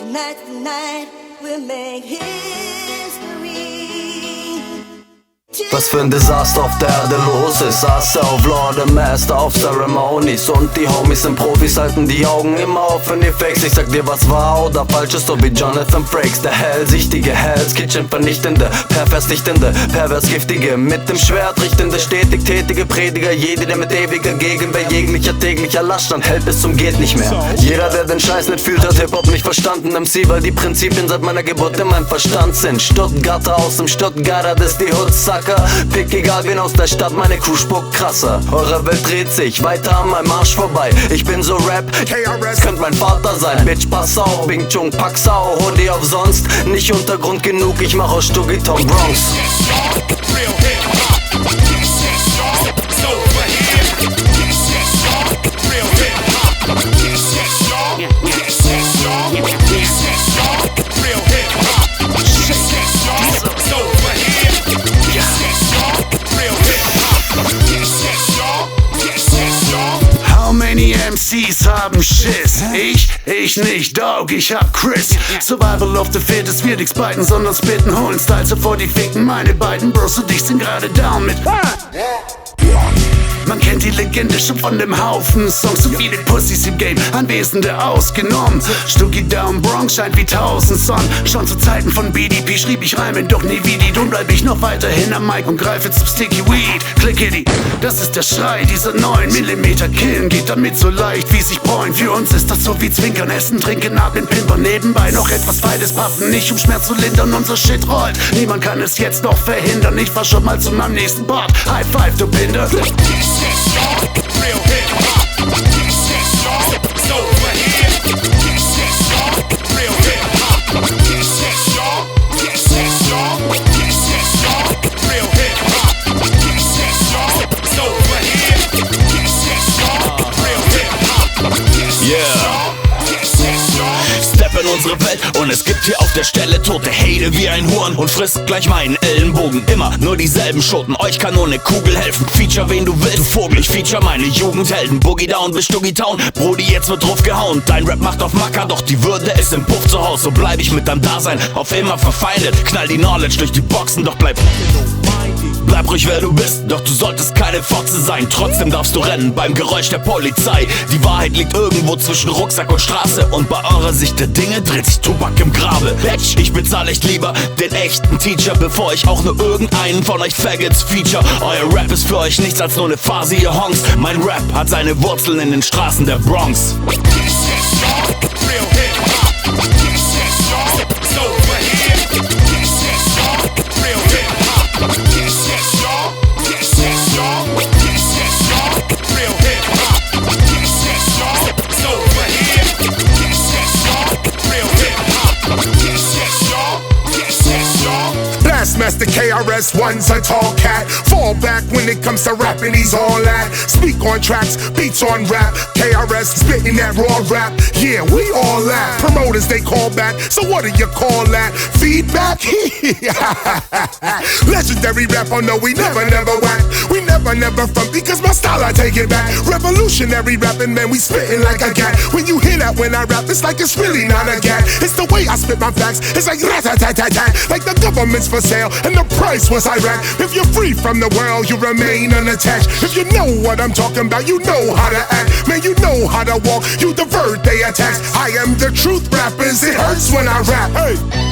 Tonight's the night we'll make history. Was für ein Desaster auf der Erde los ist. Saß auf Lord and Master of Ceremonies. Und die Homies sind Profis, halten die Augen immer offen, ihr Fakes. Ich sag dir, was wahr oder falsch ist, so wie Jonathan Frakes. Der hellsichtige Hell's Kitchen vernichtende, pervers dichtende, pervers giftige, mit dem Schwert richtende, stetig tätige Prediger. Jede, der mit ewiger Gegenwehr jeglicher täglicher Laststand hält bis zum geht nicht mehr. Jeder, der den Scheiß nicht fühlt, hat Hip-Hop nicht verstanden. MC, weil die Prinzipien seit meiner Geburt in meinem Verstand sind. Stuttgarter aus dem Stuttgarter, das ist die Hoodsucker. Pick egal wen aus der Stadt, meine Crew spuckt krasser. Eure Welt dreht sich weiter an meinem Arsch vorbei. Ich bin so Rap, KRS könnt mein Vater sein. Bitch, pass auf, Bing Chung, pack Sau, hol die auf sonst. Nicht Untergrund genug, ich mach aus Stuggiton Bronx. MCs haben Schiss, ich nicht, Dog, ich hab Chris. Survival of the Fittest, wir nix biten, sondern spitten, holen Style sofort die Ficken. Meine beiden Bros und ich sind gerade down mit Man kennt die Legende schon von dem Haufen Songs. So viele Pussys im Game, Anwesende ausgenommen. Stuggy Down Bronx scheint wie 1000 Sonnen. Schon zu Zeiten von BDP schrieb ich Reimen, doch nie wie die. Drum bleib ich noch weiterhin am Mic und greife zum Sticky Weed. Clickity, das ist der Schrei dieser 9mm Killen. Geht damit so leicht wie sich bräuen. Für uns ist das so wie Zwinkern, Essen, Trinken, Atmen, Pimpern. Nebenbei noch etwas Feides paffen, nicht um Schmerz zu lindern. Unser Shit rollt, niemand kann es jetzt noch verhindern. Ich fahr schon mal zu meinem nächsten Part. High five, du Binder. Real hip-hop, this is y'all, so we're here. This is y'all, real hip-hop, this is y'all, this is y'all, this is y'all, real hip-hop, this is y'all, so we're here. This is y'all, real hip-hop, this is y'all, this is y'all. Step in unsere Welt und es gibt hier auf der Stelle tote Hede wie ein Huren und frisst gleich meinen Ellenbogen. Immer nur dieselben Schoten, euch kann nur ne Kugel helfen. Feature wen du willst, du Vogel, ich feature meine Jugendhelden. Boogie Down bis Stuggy Town, Brody, jetzt wird drauf gehauen. Dein Rap macht auf Macker, doch die Würde ist im Puff zu Haus. So bleib ich mit deinem Dasein auf immer verfeindet. Knall die Knowledge durch die Boxen, doch bleib ruhig wer du bist, doch du solltest keine Fotze sein. Trotzdem darfst du rennen beim Geräusch der Polizei. Die Wahrheit liegt irgendwo zwischen Rucksack und Straße und bei eurer Sicht der Dinge dreht sich Tobak im Grabe. Bitch, ich bezahle echt lieber den echten Teacher, bevor ich auch nur irgendeinen von euch Faggots feature. Euer Rap ist für euch nichts als nur ne Phase, ihr Honks. Mein Rap hat seine Wurzeln in den Straßen der Bronx. Master KRS One's a tall cat. Fall back when it comes to rapping, he's all that. Speak on tracks, beats on rap. KRS spitting that raw rap. Yeah, we all that. Promoters they call back. So what do you call that? Feedback? Legendary rap, oh no, we never whack. We never front because my style I take it back. Revolutionary rapping, man, we spitting like a cat. When you hear that when I rap, it's like it's really not a gat. It's the way I spit my facts. It's like rat-tat-tat-tat. Like the government's for sale and the price was Iraq. If you're free from the world, you remain unattached. If you know what I'm talking about, you know how to act. Man, you know how to walk, you divert they attacks. I am the truth rappers, it hurts when I rap. Hey.